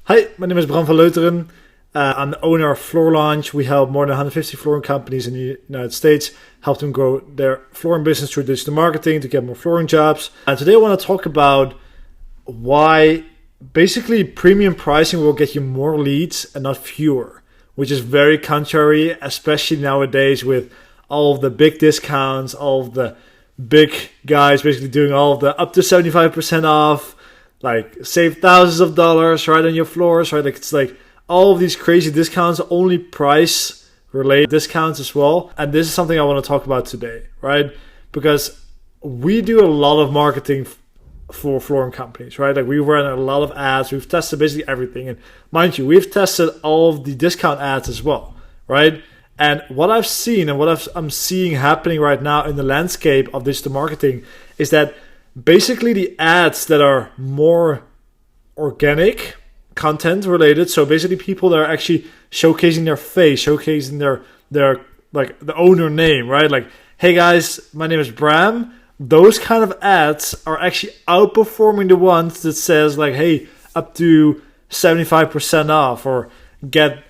Hi, my name is Bram van Leuteren. I'm the owner of Floor Launch. We help more than 150 flooring companies in the United States, help them grow their flooring business through digital marketing to get more flooring jobs. And today I want to talk about why basically premium pricing will get you more leads and not fewer, which is very contrary, especially nowadays with all of the big discounts, all of the big guys basically doing all of the up to 75% off, like save thousands of dollars right on your floors, right? Like it's like all of these crazy discounts, only price related discounts as well. And this is something I want to talk about today, right? Because we do a lot of marketing for flooring companies, right? Like we run a lot of ads, we've tested basically everything. And mind you, we've tested all of the discount ads as well, right? And what I've seen and what I'm seeing happening right now in the landscape of digital marketing is that basically the ads that are more organic content related, so basically people that are actually showcasing their face, showcasing their like the owner name, right? Like, hey guys, my name is Bram. Those kind of ads are actually outperforming the ones that says like, hey, up to 75% off, or get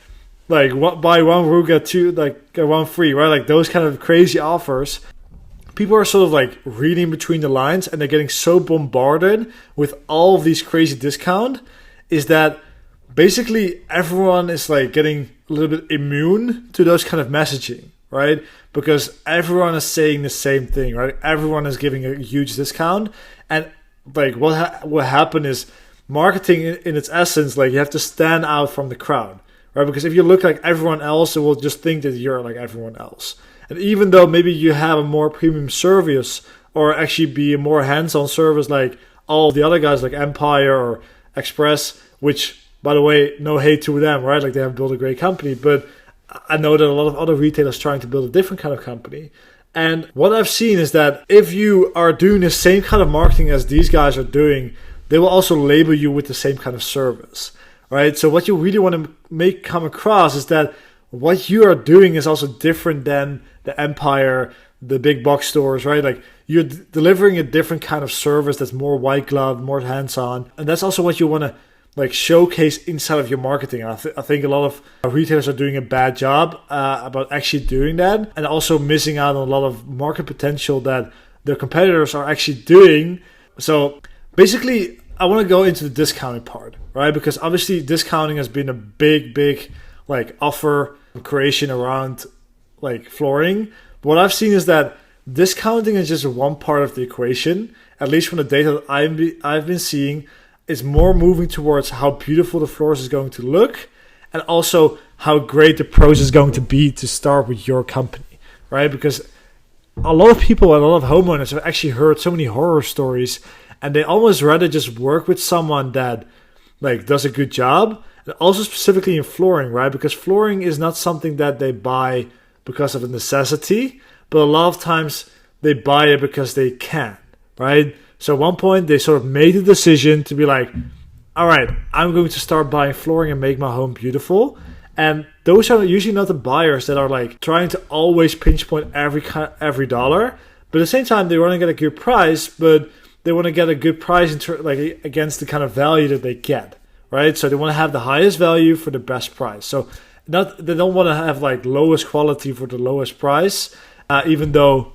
like buy one rule get two, like get one free, right? Like those kind of crazy offers. People are sort of like reading between the lines, and they're getting so bombarded with all of these crazy discount is that basically everyone is like getting a little bit immune to those kind of messaging, right? Because everyone is saying the same thing, right? Everyone is giving a huge discount, and like what happened is marketing in its essence, like you have to stand out from the crowd, right? Because if you look like everyone else, it will just think that you're like everyone else. And even though maybe you have a more premium service, or actually be a more hands-on service like all the other guys like Empire or Express, which, by the way, no hate to them, right? Like they have built a great company, but I know that a lot of other retailers trying to build a different kind of company. And what I've seen is that if you are doing the same kind of marketing as these guys are doing, they will also label you with the same kind of service, right? So what you really want to make come across is that what you are doing is also different than the Empire, the big box stores, right? Like you're delivering a different kind of service that's more white glove, more hands-on. And that's also what you want to like showcase inside of your marketing. And I think a lot of retailers are doing a bad job about actually doing that, and also missing out on a lot of market potential that their competitors are actually doing. So basically, I want to go into the discounting part, right? Because obviously discounting has been a big like offer creation around like flooring. But what I've seen is that discounting is just one part of the equation, at least from the data that I've been seeing. Is more moving towards how beautiful the floors is going to look, and also how great the process is going to be to start with your company, right? Because a lot of people and a lot of homeowners have actually heard so many horror stories, and they almost rather just work with someone that like does a good job. And also specifically in flooring, right? Because flooring is not something that they buy because of a necessity, but a lot of times they buy it because they can, right? So at one point they sort of made the decision to be like, all right, I'm going to start buying flooring and make my home beautiful. And those are usually not the buyers that are like trying to always pinch point every dollar. But at the same time, they want to get a good price, but they want to get a good price like against the kind of value that they get, right? So they want to have the highest value for the best price. So they don't want to have like lowest quality for the lowest price, even though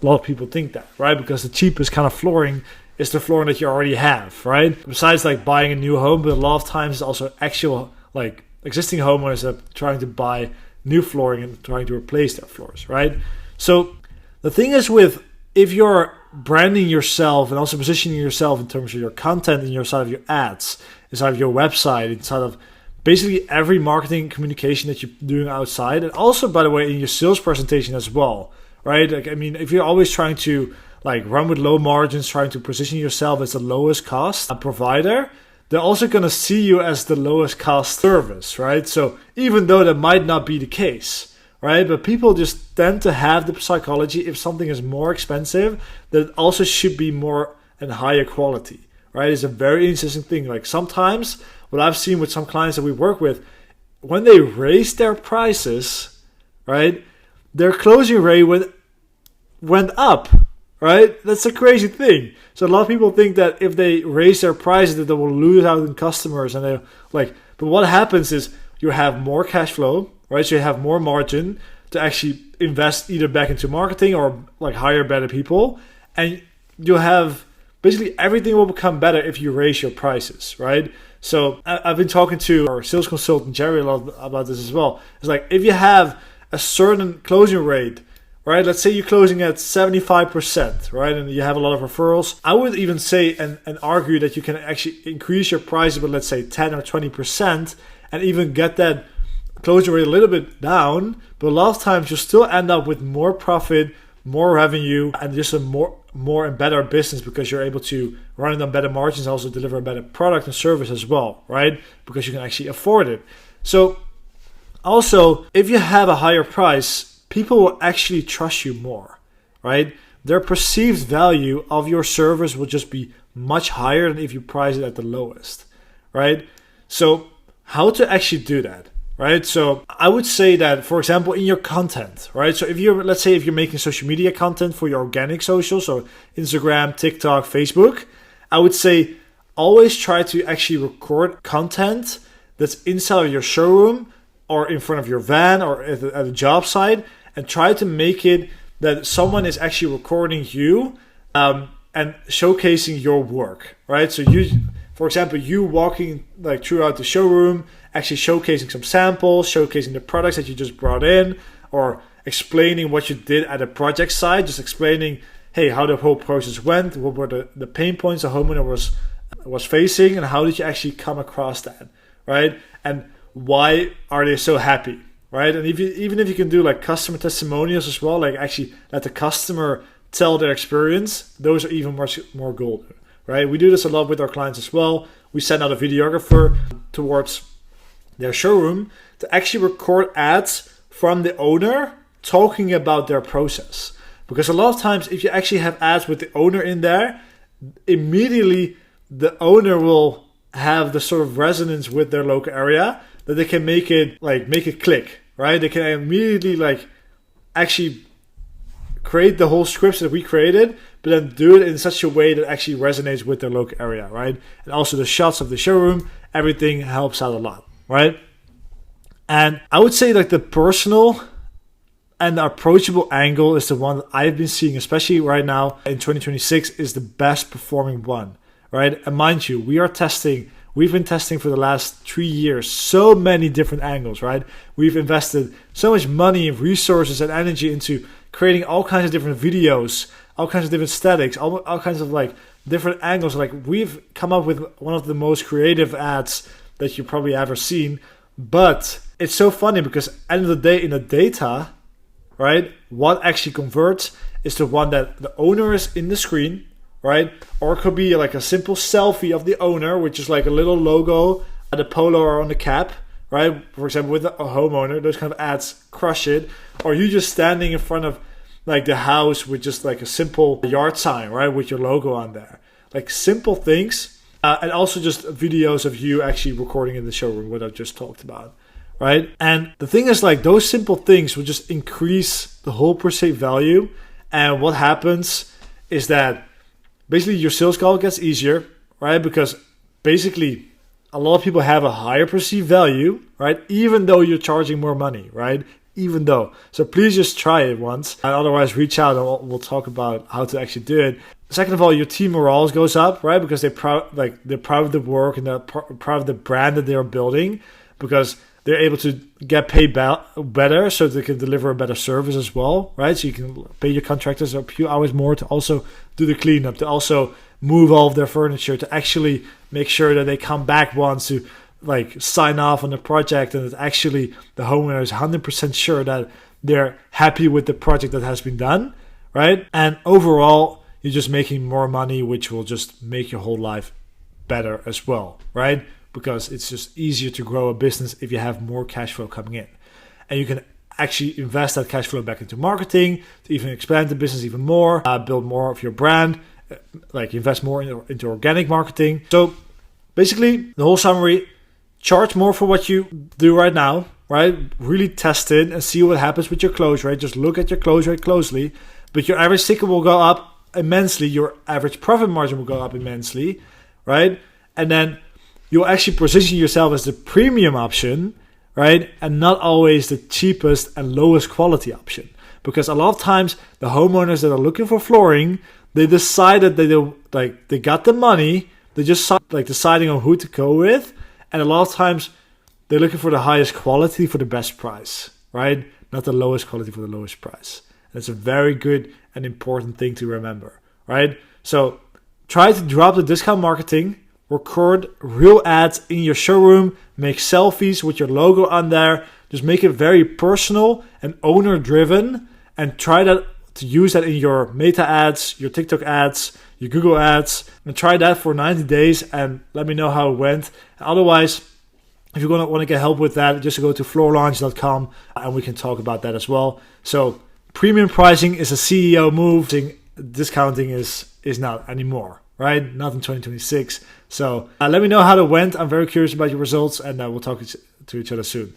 a lot of people think that, right? Because the cheapest kind of flooring is the flooring that you already have, right? Besides like buying a new home, but a lot of times it's also actual like existing homeowners that are trying to buy new flooring and trying to replace their floors, right? So the thing is with, if you're branding yourself and also positioning yourself in terms of your content and inside of your ads, inside of your website, inside of basically every marketing communication that you're doing outside, and also, by the way, in your sales presentation as well, right? Like, I mean, if you're always trying to like run with low margins, trying to position yourself as the lowest cost provider, they're also going to see you as the lowest cost service, right? So even though that might not be the case, right? But people just tend to have the psychology, if something is more expensive, that it also should be more and higher quality, right? It's a very interesting thing. Like sometimes what I've seen with some clients that we work with, when they raise their prices, right, their closing rate went up, right? That's a crazy thing. So a lot of people think that if they raise their prices that they will lose out on customers, and they like. But what happens is you have more cash flow, right? So you have more margin to actually invest either back into marketing or like hire better people, and you have basically everything will become better if you raise your prices, right? So I've been talking to our sales consultant Jerry a lot about this as well. It's like if you have a certain closing rate, right? Let's say you're closing at 75%, right? And you have a lot of referrals. I would even say and argue that you can actually increase your prices with, let's say, 10 or 20% and even get that closing rate a little bit down. But a lot of times you still end up with more profit, more revenue, and just a more and better business because you're able to run it on better margins, also deliver a better product and service as well, right? Because you can actually afford it. So also, if you have a higher price, people will actually trust you more, right? Their perceived value of your service will just be much higher than if you price it at the lowest, right? So how to actually do that, right? So I would say that, for example, in your content, right? So if you're, let's say if you're making social media content for your organic social, so Instagram, TikTok, Facebook, I would say always try to actually record content that's inside of your showroom or in front of your van or at a job site, and try to make it that someone is actually recording you and showcasing your work, right? So you, for example, you walking like throughout the showroom, actually showcasing some samples, showcasing the products that you just brought in, or explaining what you did at a project site, just explaining, hey, how the whole process went, what were the pain points the homeowner was facing, and how did you actually come across that, right? And why are they so happy? Right, and even if you can do like customer testimonials as well, like actually let the customer tell their experience, those are even much more golden, right? We do this a lot with our clients as well. We send out a videographer towards their showroom to actually record ads from the owner talking about their process. Because a lot of times if you actually have ads with the owner in there, immediately the owner will have the sort of resonance with their local area that they can make it click. Right, they can immediately like actually create the whole scripts that we created, but then do it in such a way that actually resonates with their local area, right? And also the shots of the showroom, everything helps out a lot, right? And I would say like the personal and the approachable angle is the one that I've been seeing, especially right now in 2026, is the best performing one, right? And mind you, we've been testing for the last 3 years so many different angles, right? We've invested so much money and resources and energy into creating all kinds of different videos, all kinds of different statics, all kinds of like different angles. Like we've come up with one of the most creative ads that you've probably ever seen. But it's so funny because at the end of the day, in the data, right, what actually converts is the one that the owner is in the screen, right? Or it could be like a simple selfie of the owner, which is like a little logo at the polo or on the cap, right? For example, with a homeowner, those kind of ads crush it. Or you just standing in front of like the house with just like a simple yard sign, right? With your logo on there. Like simple things. And also just videos of you actually recording in the showroom, what I've just talked about, right? And the thing is like those simple things will just increase the whole perceived value. And what happens is that basically your sales call gets easier, right? Because basically a lot of people have a higher perceived value, right? Even though you're charging more money, right? Even though. So please just try it once. And otherwise reach out and we'll talk about how to actually do it. Second of all, your team morale goes up, right? Because they're proud of the work and they're proud of the brand that they're building, because they're able to get paid better so they can deliver a better service as well, right? So you can pay your contractors a few hours more to also do the cleanup, to also move all of their furniture, to actually make sure that they come back once to like sign off on the project, and that actually the homeowner is 100% sure that they're happy with the project that has been done, right? And overall, you're just making more money, which will just make your whole life better as well, right? Because it's just easier to grow a business if you have more cash flow coming in. And you can actually invest that cash flow back into marketing to even expand the business even more, build more of your brand, like invest more into organic marketing. So basically, the whole summary, charge more for what you do right now, right? Really test it and see what happens with your close rate. Just look at your close rate closely. But your average ticket will go up immensely, your average profit margin will go up immensely, right? And then you'll actually position yourself as the premium option, right? And not always the cheapest and lowest quality option. Because a lot of times the homeowners that are looking for flooring, they decided they got the money, they just deciding on who to go with, and a lot of times they're looking for the highest quality for the best price, right? Not the lowest quality for the lowest price. That's a very good and important thing to remember, right? So try to drop the discount marketing, record real ads in your showroom, make selfies with your logo on there, just make it very personal and owner driven, and try to use that in your Meta ads, your TikTok ads, your Google ads, and try that for 90 days and let me know how it went. Otherwise, if you're going to want to get help with that, just go to floorlaunch.com and we can talk about that as well. So premium pricing is a CEO move. Discounting is not anymore, right? Not in 2026. So let me know how it went. I'm very curious about your results, and we'll talk to each other soon.